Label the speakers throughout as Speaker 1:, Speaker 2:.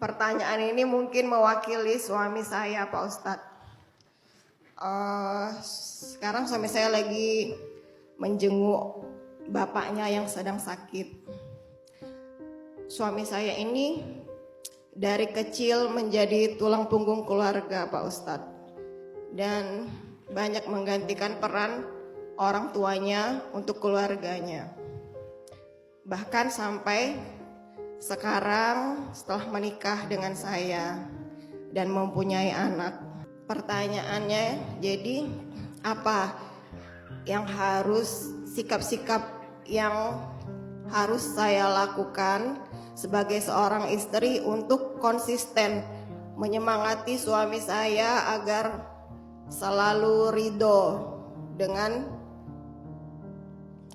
Speaker 1: Pertanyaan ini mungkin mewakili suami saya, Pak Ustadz. Sekarang suami saya lagi menjenguk bapaknya yang sedang sakit. Suami saya ini dari kecil menjadi tulang punggung keluarga, Pak Ustadz, dan banyak menggantikan peran orang tuanya untuk keluarganya. Bahkan sampai sekarang setelah menikah dengan saya dan mempunyai anak. Pertanyaannya, jadi apa yang harus sikap-sikap yang harus saya lakukan sebagai seorang istri untuk konsisten menyemangati suami saya agar selalu ridho dengan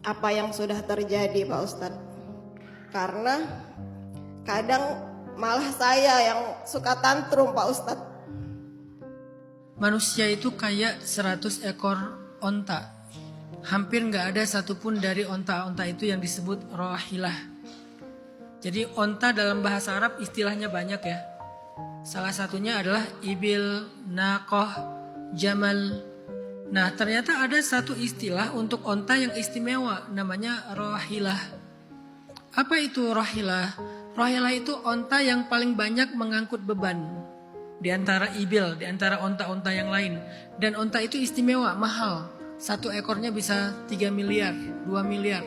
Speaker 1: apa yang sudah terjadi, Pak Ustadz. Karena kadang malah saya yang suka tantrum, Pak Ustadz.
Speaker 2: Manusia itu kayak 100 ekor onta. Hampir gak ada satupun dari onta-onta itu yang disebut rahilah. Jadi onta dalam bahasa Arab istilahnya banyak ya. Salah satunya adalah ibil, naqah, jamal. Nah ternyata ada satu istilah untuk onta yang istimewa, namanya rahilah. Apa itu rahilah? Rahilah itu onta yang paling banyak mengangkut beban di antara ibil, di antara onta-onta yang lain. Dan onta itu istimewa, mahal. Satu ekornya bisa 3 miliar, 2 miliar.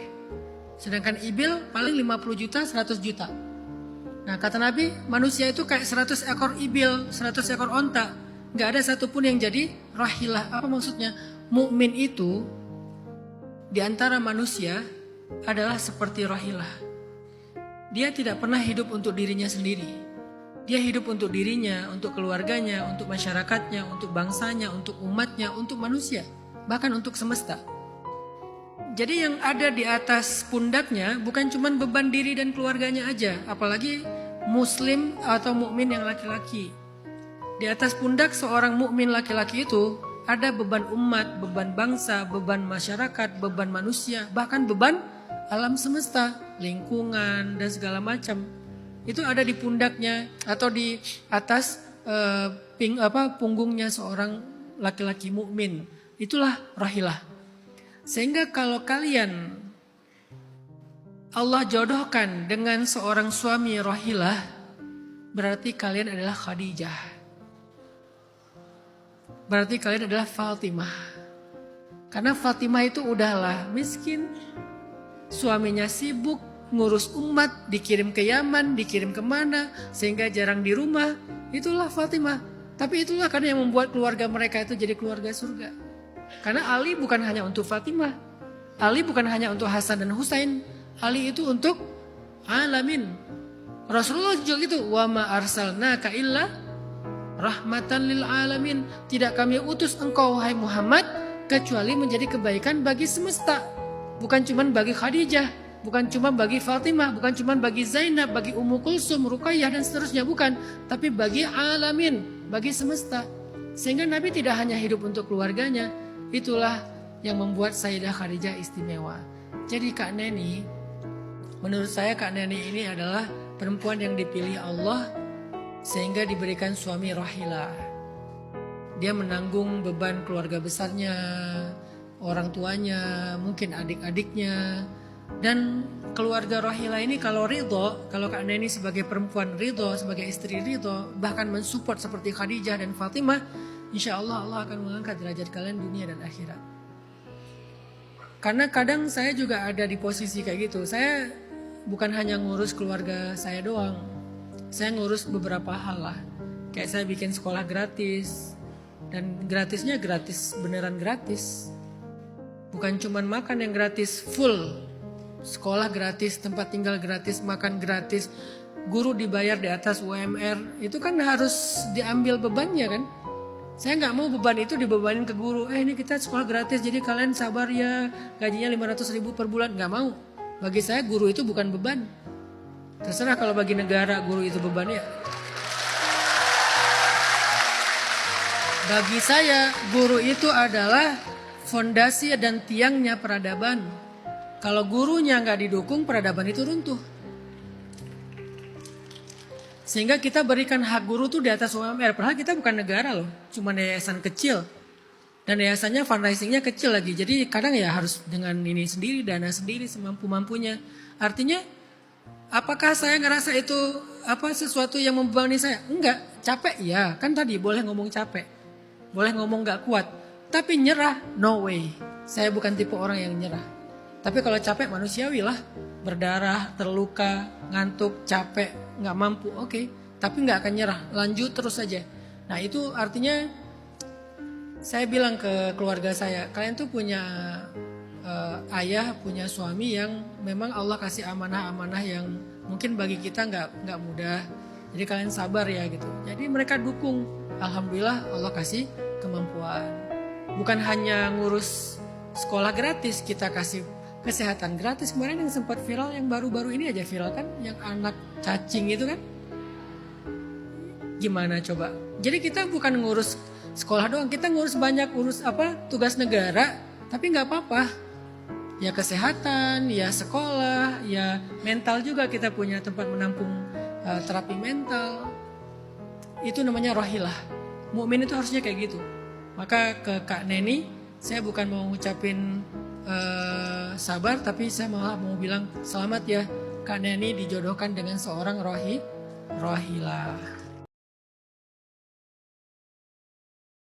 Speaker 2: Sedangkan ibil paling 50 juta, 100 juta. Nah kata Nabi, manusia itu kayak 100 ekor ibil, 100 ekor onta. Gak ada satupun yang jadi rahilah. Apa maksudnya? Mukmin itu di antara manusia adalah seperti rahilah. Dia tidak pernah hidup untuk dirinya sendiri. Dia hidup untuk dirinya, untuk keluarganya, untuk masyarakatnya, untuk bangsanya, untuk umatnya, untuk manusia, bahkan untuk semesta. Jadi yang ada di atas pundaknya bukan cuma beban diri dan keluarganya aja, apalagi muslim atau mukmin yang laki-laki. Di atas pundak seorang mukmin laki-laki itu ada beban umat, beban bangsa, beban masyarakat, beban manusia, bahkan beban alam semesta, lingkungan dan segala macam. Itu ada di pundaknya atau di atas punggungnya seorang laki-laki mukmin. Itulah rahilah. Sehingga kalau kalian Allah jodohkan dengan seorang suami rahilah, berarti kalian adalah Khadijah. Berarti kalian adalah Fatimah. Karena Fatimah itu udahlah miskin, suaminya sibuk, ngurus umat, dikirim ke Yaman, dikirim kemana, sehingga jarang di rumah. Itulah Fatimah. Tapi itulah karena yang membuat keluarga mereka itu jadi keluarga surga. Karena Ali bukan hanya untuk Fatimah, Ali bukan hanya untuk Hasan dan Husain, Ali itu untuk alamin. Rasulullah juga gitu, wa ma arsalnaka illa rahmatan lil alamin. Tidak kami utus engkau wahai Muhammad kecuali menjadi kebaikan bagi semesta. Bukan cuma bagi Khadijah, bukan cuma bagi Fatimah, bukan cuma bagi Zainab, bagi Ummu Kulsum, Ruqayyah dan seterusnya, bukan. Tapi bagi alamin, bagi semesta. Sehingga Nabi tidak hanya hidup untuk keluarganya. Itulah yang membuat Sayyidah Khadijah istimewa. Jadi Kak Neni, menurut saya Kak Neni ini adalah perempuan yang dipilih Allah sehingga diberikan suami rahilah. Dia menanggung beban keluarga besarnya, orang tuanya, mungkin adik-adiknya. Dan keluarga rahilah ini kalau ridho, kalau Kak Neni sebagai perempuan ridho, sebagai istri ridho, bahkan mensupport seperti Khadijah dan Fatimah, insya Allah Allah akan mengangkat derajat kalian dunia dan akhirat. Karena kadang saya juga ada di posisi kayak gitu. Saya bukan hanya ngurus keluarga saya doang, saya ngurus beberapa hal lah. Kayak saya bikin sekolah gratis, dan gratisnya gratis, beneran gratis. Bukan cuman makan yang gratis, full. Sekolah gratis, tempat tinggal gratis, makan gratis, guru dibayar di atas UMR. Itu kan harus diambil bebannya kan. Saya gak mau beban itu dibebanin ke guru. Ini kita sekolah gratis jadi kalian sabar ya, gajinya 500 ribu per bulan. Gak mau. Bagi saya guru itu bukan beban. Terserah kalau bagi negara guru itu beban ya. Bagi saya guru itu adalah fondasi dan tiangnya peradaban. Kalau gurunya nggak didukung, peradaban itu runtuh. Sehingga kita berikan hak guru tuh di atas UMR. Padahal kita bukan negara loh, cuma yayasan kecil. Dan yayasannya fundraisingnya kecil lagi. Jadi kadang ya harus dengan ini sendiri, dana sendiri semampu-mampunya. Artinya apakah saya ngerasa itu sesuatu yang membebani saya? Enggak, capek ya. Kan tadi boleh ngomong capek. Boleh ngomong gak kuat. Tapi nyerah, no way. Saya bukan tipe orang yang nyerah. Tapi kalau capek manusiawi lah. Berdarah, terluka, ngantuk, capek, gak mampu. Oke. Tapi gak akan nyerah. Lanjut terus saja. Nah itu artinya saya bilang ke keluarga saya. Kalian tuh punya ayah, punya suami yang memang Allah kasih amanah-amanah yang mungkin bagi kita nggak mudah. Jadi kalian sabar ya gitu. Jadi mereka dukung. Alhamdulillah Allah kasih kemampuan. Bukan hanya ngurus sekolah gratis, kita kasih kesehatan gratis. Kemarin yang sempat viral, yang baru-baru ini aja viral kan, yang anak cacing itu kan. Gimana coba? Jadi kita bukan ngurus sekolah doang, kita ngurus banyak, tugas negara, tapi nggak apa-apa. Ya kesehatan, ya sekolah, ya mental juga, kita punya tempat menampung terapi mental. Itu namanya rohilah. Mukmin itu harusnya kayak gitu. Maka ke Kak Neni, saya bukan mau ngucapin sabar, tapi saya malah mau bilang selamat ya Kak Neni dijodohkan dengan seorang rohilah.